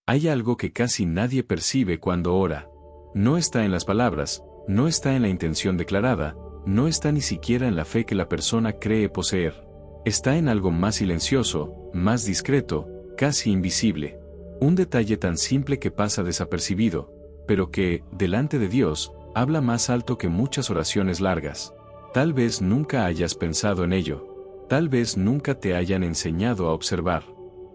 Hay algo que casi nadie percibe cuando ora. No está en las palabras, no está en la intención declarada, no está ni siquiera en la fe que la persona cree poseer. Está en algo más silencioso, más discreto, casi invisible. Un detalle tan simple que pasa desapercibido, pero que, delante de Dios, habla más alto que muchas oraciones largas. Tal vez nunca hayas pensado en ello. Tal vez nunca te hayan enseñado a observar.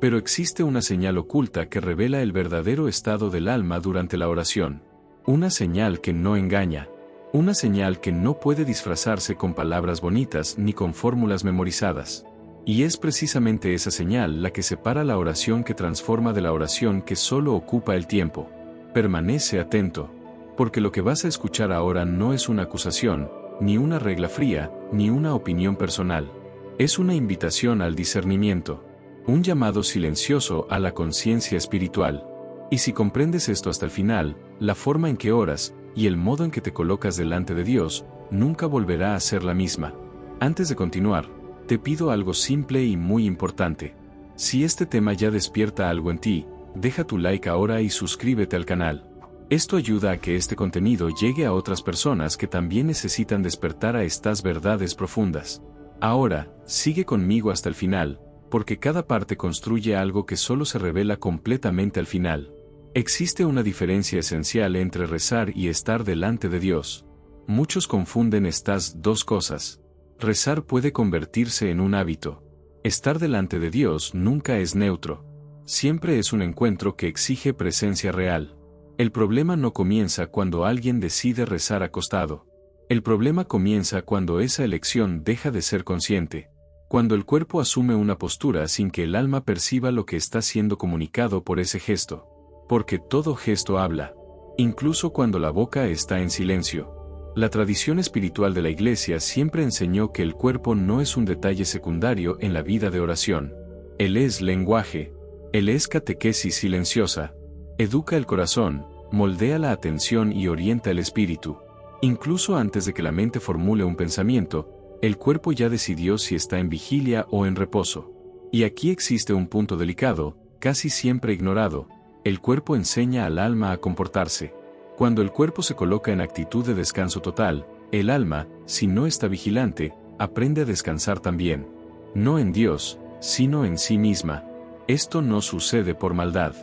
Pero existe una señal oculta que revela el verdadero estado del alma durante la oración. Una señal que no engaña. Una señal que no puede disfrazarse con palabras bonitas ni con fórmulas memorizadas. Y es precisamente esa señal la que separa la oración que transforma de la oración que solo ocupa el tiempo. Permanece atento, porque lo que vas a escuchar ahora no es una acusación, ni una regla fría, ni una opinión personal. Es una invitación al discernimiento, un llamado silencioso a la conciencia espiritual. Y si comprendes esto hasta el final, la forma en que oras, y el modo en que te colocas delante de Dios, nunca volverá a ser la misma. Antes de continuar, te pido algo simple y muy importante. Si este tema ya despierta algo en ti, deja tu like ahora y suscríbete al canal. Esto ayuda a que este contenido llegue a otras personas que también necesitan despertar a estas verdades profundas. Ahora, sigue conmigo hasta el final, porque cada parte construye algo que solo se revela completamente al final. Existe una diferencia esencial entre rezar y estar delante de Dios. Muchos confunden estas dos cosas. Rezar puede convertirse en un hábito. Estar delante de Dios nunca es neutro. Siempre es un encuentro que exige presencia real. El problema no comienza cuando alguien decide rezar acostado. El problema comienza cuando esa elección deja de ser consciente. Cuando el cuerpo asume una postura sin que el alma perciba lo que está siendo comunicado por ese gesto. Porque todo gesto habla, incluso cuando la boca está en silencio. La tradición espiritual de la Iglesia siempre enseñó que el cuerpo no es un detalle secundario en la vida de oración. Él es lenguaje, él es catequesis silenciosa, educa el corazón, moldea la atención y orienta el espíritu. Incluso antes de que la mente formule un pensamiento, el cuerpo ya decidió si está en vigilia o en reposo. Y aquí existe un punto delicado, casi siempre ignorado. El cuerpo enseña al alma a comportarse. Cuando el cuerpo se coloca en actitud de descanso total, el alma, si no está vigilante, aprende a descansar también. No en Dios, sino en sí misma. Esto no sucede por maldad.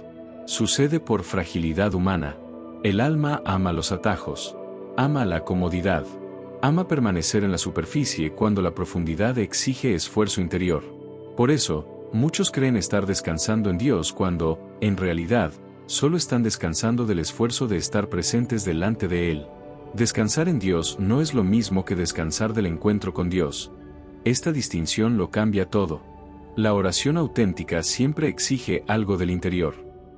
Sucede por fragilidad humana. El alma ama los atajos. Ama la comodidad. Ama permanecer en la superficie cuando la profundidad exige esfuerzo interior. Por eso, muchos creen estar descansando en Dios cuando, en realidad, solo están descansando del esfuerzo de estar presentes delante de Él. Descansar en Dios no es lo mismo que descansar del encuentro con Dios. Esta distinción lo cambia todo. La oración auténtica siempre exige algo del interior.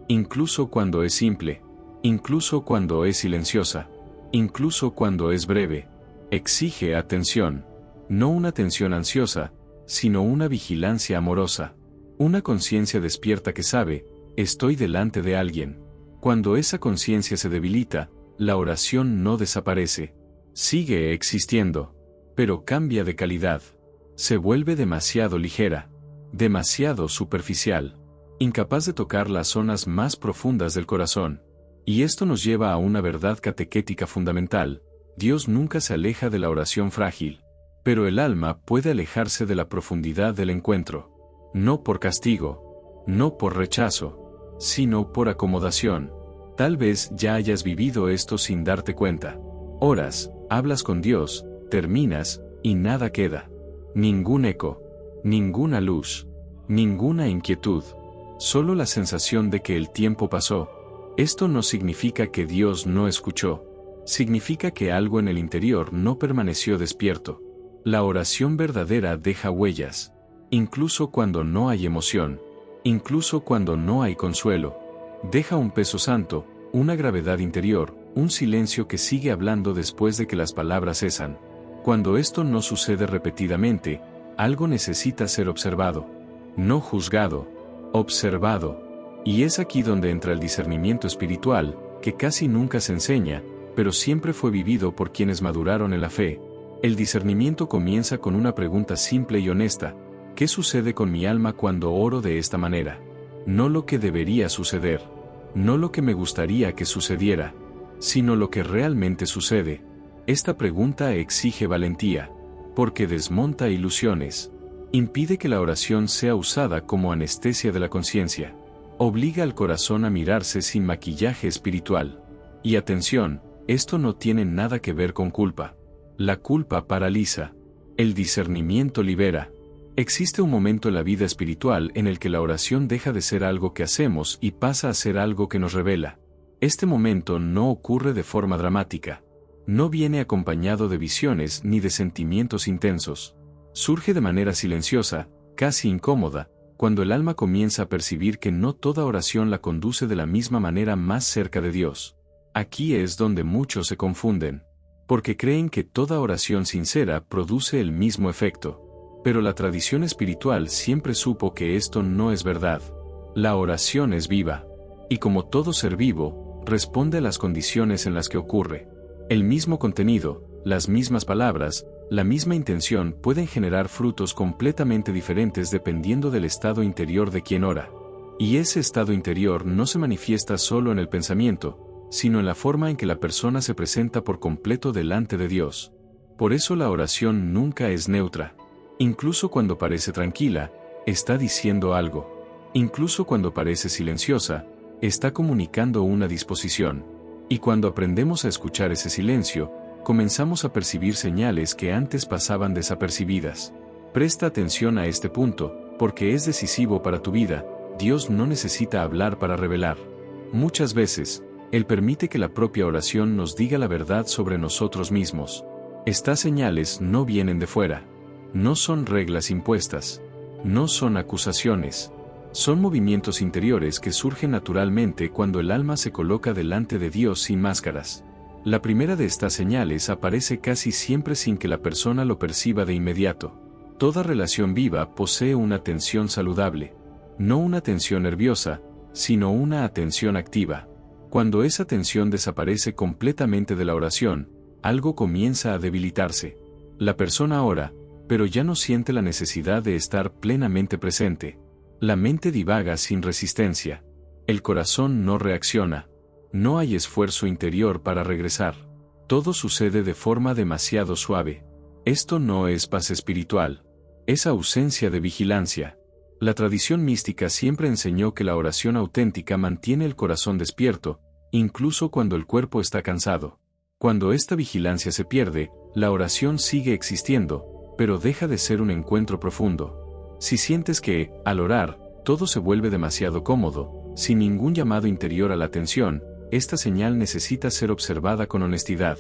Incluso cuando es simple. Incluso cuando es silenciosa. Incluso cuando es breve. Exige atención. No una atención ansiosa, sino una vigilancia amorosa. Una conciencia despierta que sabe, estoy delante de alguien. Cuando esa conciencia se debilita, la oración no desaparece. Sigue existiendo, pero cambia de calidad. Se vuelve demasiado ligera, demasiado superficial, incapaz de tocar las zonas más profundas del corazón. Y esto nos lleva a una verdad catequética fundamental. Dios nunca se aleja de la oración frágil, pero el alma puede alejarse de la profundidad del encuentro. No por castigo, no por rechazo, sino por acomodación. Tal vez ya hayas vivido esto sin darte cuenta. Oras, hablas con Dios, terminas, y nada queda. Ningún eco, ninguna luz, ninguna inquietud. Solo la sensación de que el tiempo pasó. Esto no significa que Dios no escuchó. Significa que algo en el interior no permaneció despierto. La oración verdadera deja huellas. Incluso cuando no hay emoción, incluso cuando no hay consuelo, deja un peso santo, una gravedad interior, un silencio que sigue hablando después de que las palabras cesan. Cuando esto no sucede repetidamente, algo necesita ser observado, no juzgado, observado. Y es aquí donde entra el discernimiento espiritual, que casi nunca se enseña, pero siempre fue vivido por quienes maduraron en la fe. El discernimiento comienza con una pregunta simple y honesta. ¿Qué sucede con mi alma cuando oro de esta manera? No lo que debería suceder. No lo que me gustaría que sucediera, sino lo que realmente sucede. Esta pregunta exige valentía, porque desmonta ilusiones. Impide que la oración sea usada como anestesia de la conciencia. Obliga al corazón a mirarse sin maquillaje espiritual. Y atención, esto no tiene nada que ver con culpa. La culpa paraliza. El discernimiento libera. Existe un momento en la vida espiritual en el que la oración deja de ser algo que hacemos y pasa a ser algo que nos revela. Este momento no ocurre de forma dramática. No viene acompañado de visiones ni de sentimientos intensos. Surge de manera silenciosa, casi incómoda, cuando el alma comienza a percibir que no toda oración la conduce de la misma manera más cerca de Dios. Aquí es donde muchos se confunden, porque creen que toda oración sincera produce el mismo efecto. Pero la tradición espiritual siempre supo que esto no es verdad. La oración es viva, y como todo ser vivo, responde a las condiciones en las que ocurre. El mismo contenido, las mismas palabras, la misma intención pueden generar frutos completamente diferentes dependiendo del estado interior de quien ora. Y ese estado interior no se manifiesta solo en el pensamiento, sino en la forma en que la persona se presenta por completo delante de Dios. Por eso la oración nunca es neutra. Incluso cuando parece tranquila, está diciendo algo. Incluso cuando parece silenciosa, está comunicando una disposición. Y cuando aprendemos a escuchar ese silencio, comenzamos a percibir señales que antes pasaban desapercibidas. Presta atención a este punto, porque es decisivo para tu vida. Dios no necesita hablar para revelar. Muchas veces, Él permite que la propia oración nos diga la verdad sobre nosotros mismos. Estas señales no vienen de fuera. No son reglas impuestas. No son acusaciones. Son movimientos interiores que surgen naturalmente cuando el alma se coloca delante de Dios sin máscaras. La primera de estas señales aparece casi siempre sin que la persona lo perciba de inmediato. Toda relación viva posee una tensión saludable. No una tensión nerviosa, sino una atención activa. Cuando esa tensión desaparece completamente de la oración, algo comienza a debilitarse. La persona ora, pero ya no siente la necesidad de estar plenamente presente. La mente divaga sin resistencia. El corazón no reacciona. No hay esfuerzo interior para regresar. Todo sucede de forma demasiado suave. Esto no es paz espiritual. Es ausencia de vigilancia. La tradición mística siempre enseñó que la oración auténtica mantiene el corazón despierto, incluso cuando el cuerpo está cansado. Cuando esta vigilancia se pierde, la oración sigue existiendo, pero deja de ser un encuentro profundo. Si sientes que, al orar, todo se vuelve demasiado cómodo, sin ningún llamado interior a la atención, esta señal necesita ser observada con honestidad.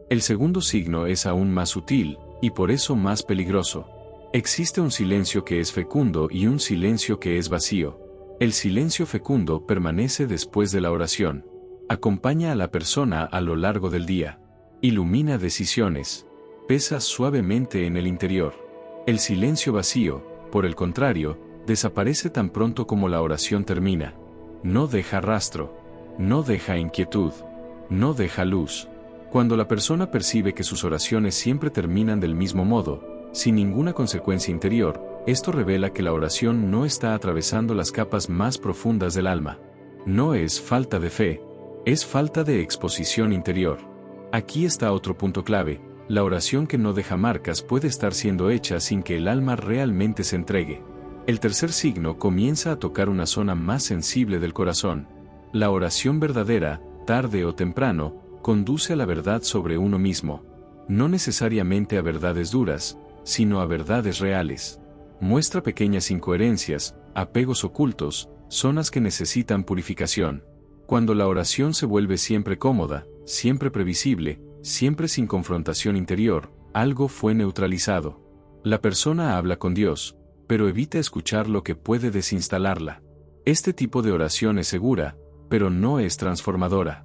El segundo signo es aún más sutil, y por eso más peligroso. Existe un silencio que es fecundo y un silencio que es vacío. El silencio fecundo permanece después de la oración. Acompaña a la persona a lo largo del día. Ilumina decisiones. Pesa suavemente en el interior. El silencio vacío, por el contrario, desaparece tan pronto como la oración termina. No deja rastro. No deja inquietud. No deja luz. Cuando la persona percibe que sus oraciones siempre terminan del mismo modo, sin ninguna consecuencia interior, esto revela que la oración no está atravesando las capas más profundas del alma. No es falta de fe, es falta de exposición interior. Aquí está otro punto clave. La oración que no deja marcas puede estar siendo hecha sin que el alma realmente se entregue. El tercer signo comienza a tocar una zona más sensible del corazón. La oración verdadera, tarde o temprano, conduce a la verdad sobre uno mismo. No necesariamente a verdades duras, sino a verdades reales. Muestra pequeñas incoherencias, apegos ocultos, zonas que necesitan purificación. Cuando la oración se vuelve siempre cómoda, siempre previsible, siempre sin confrontación interior, algo fue neutralizado. La persona habla con Dios, pero evita escuchar lo que puede desinstalarla. Este tipo de oración es segura, pero no es transformadora.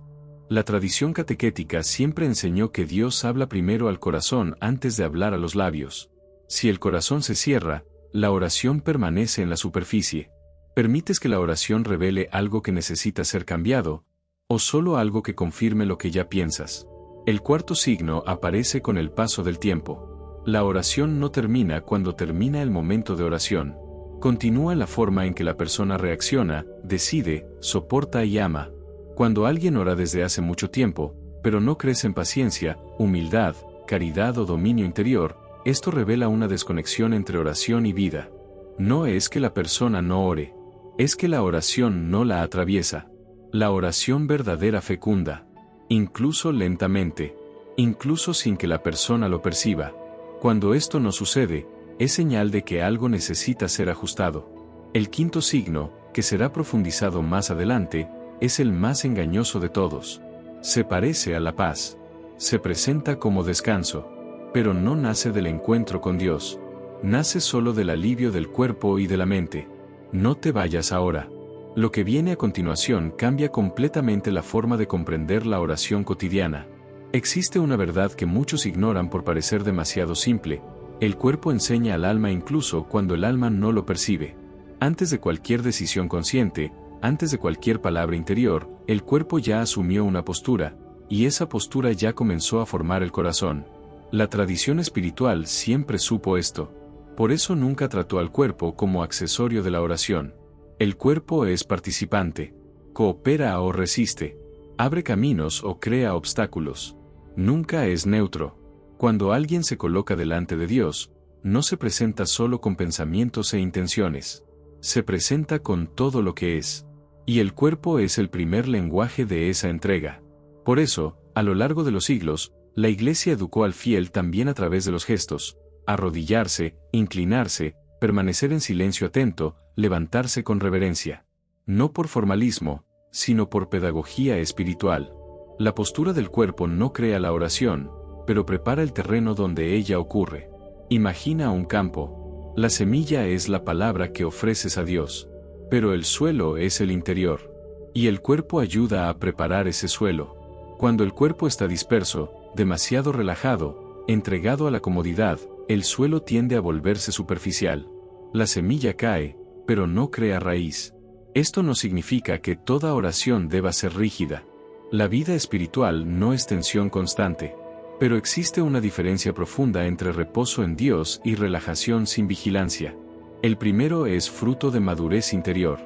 La tradición catequética siempre enseñó que Dios habla primero al corazón antes de hablar a los labios. Si el corazón se cierra, la oración permanece en la superficie. ¿Permites que la oración revele algo que necesita ser cambiado, o solo algo que confirme lo que ya piensas? El cuarto signo aparece con el paso del tiempo. La oración no termina cuando termina el momento de oración. Continúa en la forma en que la persona reacciona, decide, soporta y ama. Cuando alguien ora desde hace mucho tiempo, pero no crece en paciencia, humildad, caridad o dominio interior, esto revela una desconexión entre oración y vida. No es que la persona no ore, es que la oración no la atraviesa. La oración verdadera fecunda, incluso lentamente, incluso sin que la persona lo perciba. Cuando esto no sucede, es señal de que algo necesita ser ajustado. El quinto signo, que será profundizado más adelante, es el más engañoso de todos. Se parece a la paz. Se presenta como descanso. Pero no nace del encuentro con Dios. Nace solo del alivio del cuerpo y de la mente. No te vayas ahora. Lo que viene a continuación cambia completamente la forma de comprender la oración cotidiana. Existe una verdad que muchos ignoran por parecer demasiado simple. El cuerpo enseña al alma incluso cuando el alma no lo percibe. Antes de cualquier decisión consciente, antes de cualquier palabra interior, el cuerpo ya asumió una postura, y esa postura ya comenzó a formar el corazón. La tradición espiritual siempre supo esto. Por eso nunca trató al cuerpo como accesorio de la oración. El cuerpo es participante. Coopera o resiste. Abre caminos o crea obstáculos. Nunca es neutro. Cuando alguien se coloca delante de Dios, no se presenta solo con pensamientos e intenciones. Se presenta con todo lo que es. Y el cuerpo es el primer lenguaje de esa entrega. Por eso, a lo largo de los siglos, la Iglesia educó al fiel también a través de los gestos: arrodillarse, inclinarse, permanecer en silencio atento, levantarse con reverencia. No por formalismo, sino por pedagogía espiritual. La postura del cuerpo no crea la oración, pero prepara el terreno donde ella ocurre. Imagina un campo. La semilla es la palabra que ofreces a Dios, pero el suelo es el interior. Y el cuerpo ayuda a preparar ese suelo. Cuando el cuerpo está disperso, demasiado relajado, entregado a la comodidad, el suelo tiende a volverse superficial. La semilla cae, pero no crea raíz. Esto no significa que toda oración deba ser rígida. La vida espiritual no es tensión constante. Pero existe una diferencia profunda entre reposo en Dios y relajación sin vigilancia. El primero es fruto de madurez interior.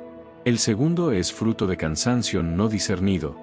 El segundo es fruto de cansancio no discernido.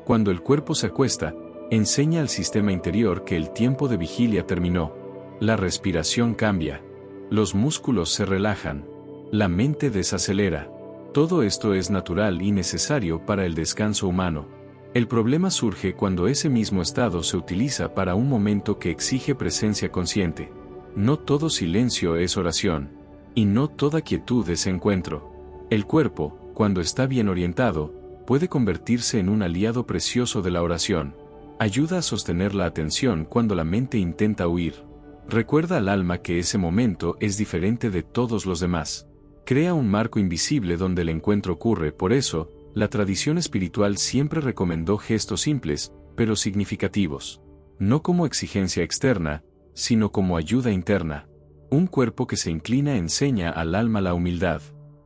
Cuando el cuerpo se acuesta, enseña al sistema interior que el tiempo de vigilia terminó. La respiración cambia. Los músculos se relajan. La mente desacelera. Todo esto es natural y necesario para el descanso humano. El problema surge cuando ese mismo estado se utiliza para un momento que exige presencia consciente. No todo silencio es oración. Y no toda quietud es encuentro. El cuerpo, cuando está bien orientado, puede convertirse en un aliado precioso de la oración. Ayuda a sostener la atención cuando la mente intenta huir. Recuerda al alma que ese momento es diferente de todos los demás. Crea un marco invisible donde el encuentro ocurre. Por eso, la tradición espiritual siempre recomendó gestos simples, pero significativos. No como exigencia externa, sino como ayuda interna. Un cuerpo que se inclina enseña al alma la humildad.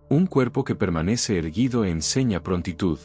Un cuerpo que permanece erguido enseña prontitud.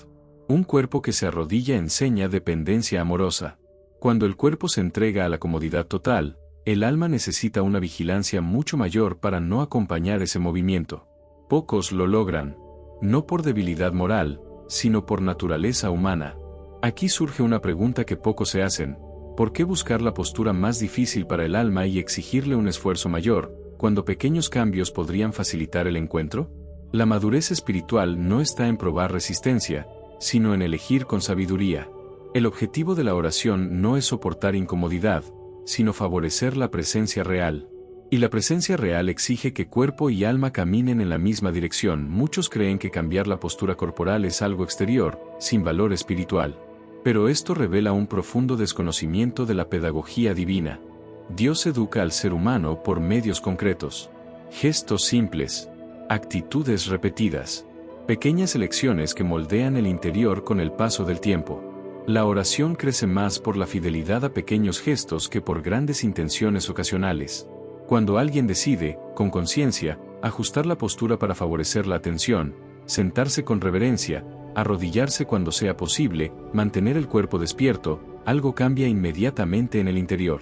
Un cuerpo que se arrodilla enseña dependencia amorosa. Cuando el cuerpo se entrega a la comodidad total, el alma necesita una vigilancia mucho mayor para no acompañar ese movimiento. Pocos lo logran. No por debilidad moral, sino por naturaleza humana. Aquí surge una pregunta que pocos se hacen: ¿por qué buscar la postura más difícil para el alma y exigirle un esfuerzo mayor, cuando pequeños cambios podrían facilitar el encuentro? La madurez espiritual no está en probar resistencia, sino en elegir con sabiduría. El objetivo de la oración no es soportar incomodidad, sino favorecer la presencia real. Y la presencia real exige que cuerpo y alma caminen en la misma dirección. Muchos creen que cambiar la postura corporal es algo exterior, sin valor espiritual. Pero esto revela un profundo desconocimiento de la pedagogía divina. Dios educa al ser humano por medios concretos. Gestos simples. Actitudes repetidas. Pequeñas elecciones que moldean el interior con el paso del tiempo. La oración crece más por la fidelidad a pequeños gestos que por grandes intenciones ocasionales. Cuando alguien decide, con conciencia, ajustar la postura para favorecer la atención, sentarse con reverencia, arrodillarse cuando sea posible, mantener el cuerpo despierto, algo cambia inmediatamente en el interior.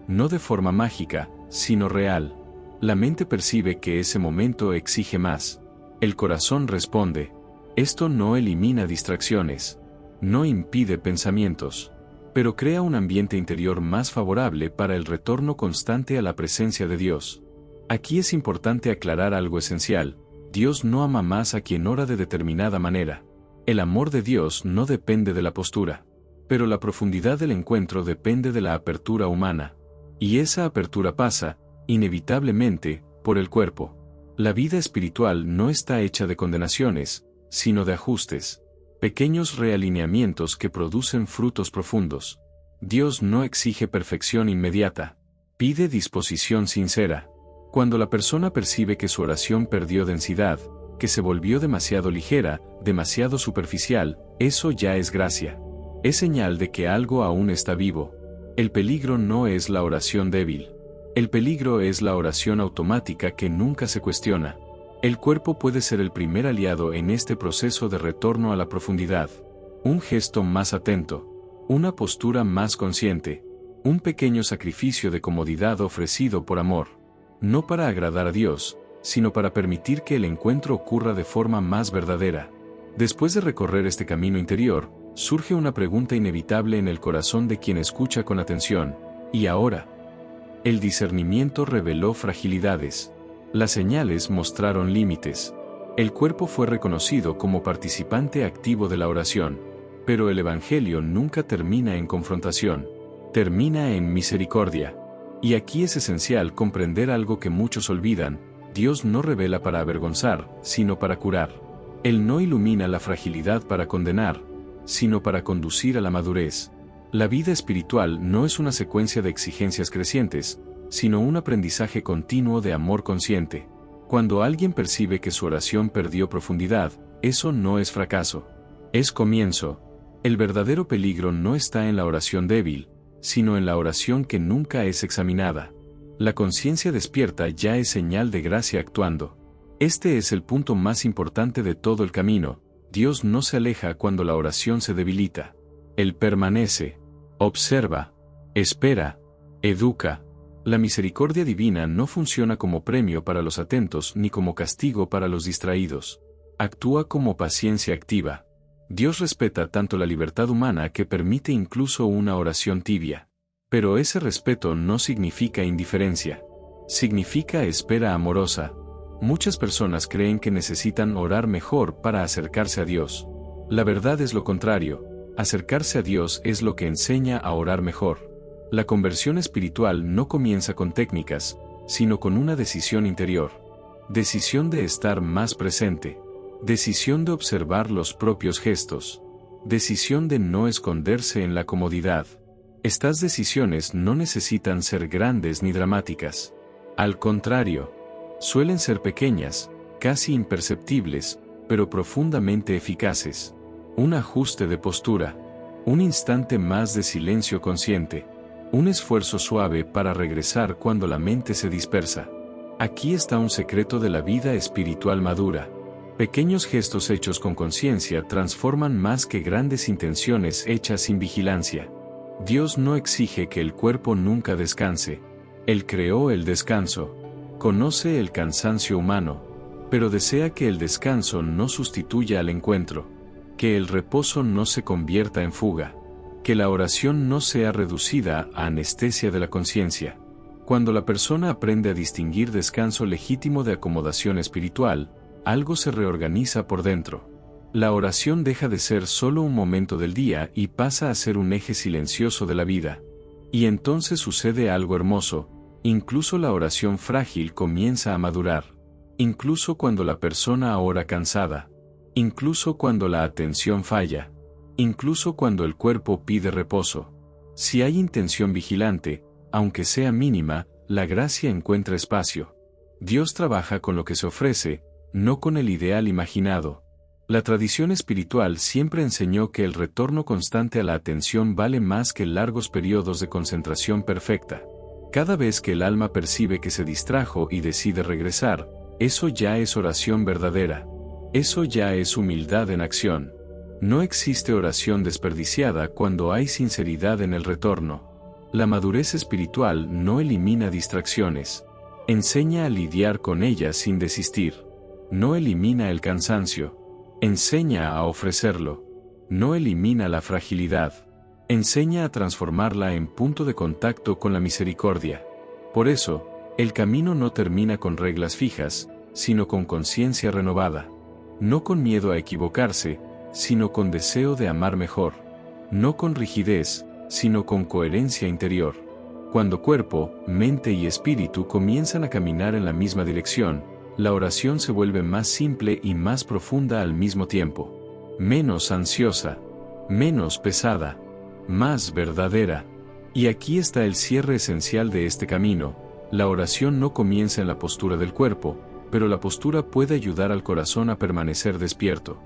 No de forma mágica, sino real. La mente percibe que ese momento exige más. El corazón responde. Esto no elimina distracciones, no impide pensamientos, pero crea un ambiente interior más favorable para el retorno constante a la presencia de Dios. Aquí es importante aclarar algo esencial: Dios no ama más a quien ora de determinada manera. El amor de Dios no depende de la postura, pero la profundidad del encuentro depende de la apertura humana. Y esa apertura pasa, inevitablemente, por el cuerpo. La vida espiritual no está hecha de condenaciones, sino de ajustes, pequeños realineamientos que producen frutos profundos. Dios no exige perfección inmediata, pide disposición sincera. Cuando la persona percibe que su oración perdió densidad, que se volvió demasiado ligera, demasiado superficial, eso ya es gracia. Es señal de que algo aún está vivo. El peligro no es la oración débil. El peligro es la oración automática que nunca se cuestiona. El cuerpo puede ser el primer aliado en este proceso de retorno a la profundidad. Un gesto más atento, una postura más consciente, un pequeño sacrificio de comodidad ofrecido por amor. No para agradar a Dios, sino para permitir que el encuentro ocurra de forma más verdadera. Después de recorrer este camino interior, surge una pregunta inevitable en el corazón de quien escucha con atención: ¿y ahora? El discernimiento reveló fragilidades. Las señales mostraron límites. El cuerpo fue reconocido como participante activo de la oración. Pero el Evangelio nunca termina en confrontación. Termina en misericordia. Y aquí es esencial comprender algo que muchos olvidan: Dios no revela para avergonzar, sino para curar. Él no ilumina la fragilidad para condenar, sino para conducir a la madurez. La vida espiritual no es una secuencia de exigencias crecientes, sino un aprendizaje continuo de amor consciente. Cuando alguien percibe que su oración perdió profundidad, eso no es fracaso, es comienzo. El verdadero peligro no está en la oración débil, sino en la oración que nunca es examinada. La conciencia despierta ya es señal de gracia actuando. Este es el punto más importante de todo el camino. Dios no se aleja cuando la oración se debilita. Él permanece, observa, espera, educa. La misericordia divina no funciona como premio para los atentos ni como castigo para los distraídos. Actúa como paciencia activa. Dios respeta tanto la libertad humana que permite incluso una oración tibia. Pero ese respeto no significa indiferencia. Significa espera amorosa. Muchas personas creen que necesitan orar mejor para acercarse a Dios. La verdad es lo contrario. Acercarse a Dios es lo que enseña a orar mejor. La conversión espiritual no comienza con técnicas, sino con una decisión interior. Decisión de estar más presente. Decisión de observar los propios gestos. Decisión de no esconderse en la comodidad. Estas decisiones no necesitan ser grandes ni dramáticas. Al contrario, suelen ser pequeñas, casi imperceptibles, pero profundamente eficaces. Un ajuste de postura. Un instante más de silencio consciente. Un esfuerzo suave para regresar cuando la mente se dispersa. Aquí está un secreto de la vida espiritual madura. Pequeños gestos hechos con conciencia transforman más que grandes intenciones hechas sin vigilancia. Dios no exige que el cuerpo nunca descanse. Él creó el descanso. Conoce el cansancio humano, pero desea que el descanso no sustituya al encuentro. Que el reposo no se convierta en fuga. Que la oración no sea reducida a anestesia de la conciencia. Cuando la persona aprende a distinguir descanso legítimo de acomodación espiritual, algo se reorganiza por dentro. La oración deja de ser solo un momento del día y pasa a ser un eje silencioso de la vida. Y entonces sucede algo hermoso: incluso la oración frágil comienza a madurar. Incluso cuando la persona ora cansada. Incluso cuando la atención falla. Incluso cuando el cuerpo pide reposo. Si hay intención vigilante, aunque sea mínima, la gracia encuentra espacio. Dios trabaja con lo que se ofrece, no con el ideal imaginado. La tradición espiritual siempre enseñó que el retorno constante a la atención vale más que largos periodos de concentración perfecta. Cada vez que el alma percibe que se distrajo y decide regresar, eso ya es oración verdadera. Eso ya es humildad en acción. No existe oración desperdiciada cuando hay sinceridad en el retorno. La madurez espiritual no elimina distracciones. Enseña a lidiar con ellas sin desistir. No elimina el cansancio. Enseña a ofrecerlo. No elimina la fragilidad. Enseña a transformarla en punto de contacto con la misericordia. Por eso, el camino no termina con reglas fijas, sino con conciencia renovada. No con miedo a equivocarse, sino con deseo de amar mejor. No con rigidez, sino con coherencia interior. Cuando cuerpo, mente y espíritu comienzan a caminar en la misma dirección, la oración se vuelve más simple y más profunda al mismo tiempo. Menos ansiosa, menos pesada, más verdadera. Y aquí está el cierre esencial de este camino. La oración no comienza en la postura del cuerpo, pero la postura puede ayudar al corazón a permanecer despierto.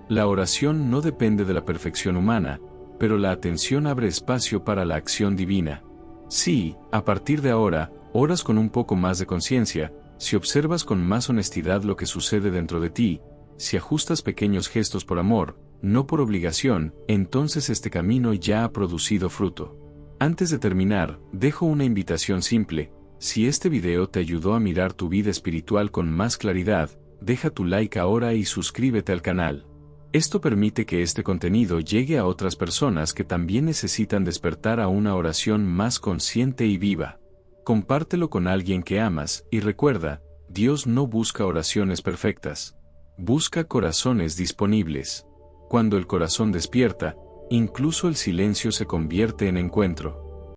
La oración no depende de la perfección humana, pero la atención abre espacio para la acción divina. Si, a partir de ahora, oras con un poco más de conciencia, si observas con más honestidad lo que sucede dentro de ti, si ajustas pequeños gestos por amor, no por obligación, entonces este camino ya ha producido fruto. Antes de terminar, dejo una invitación simple. Si este video te ayudó a mirar tu vida espiritual con más claridad, deja tu like ahora y suscríbete al canal. Esto permite que este contenido llegue a otras personas que también necesitan despertar a una oración más consciente y viva. Compártelo con alguien que amas, y recuerda, Dios no busca oraciones perfectas. Busca corazones disponibles. Cuando el corazón despierta, incluso el silencio se convierte en encuentro.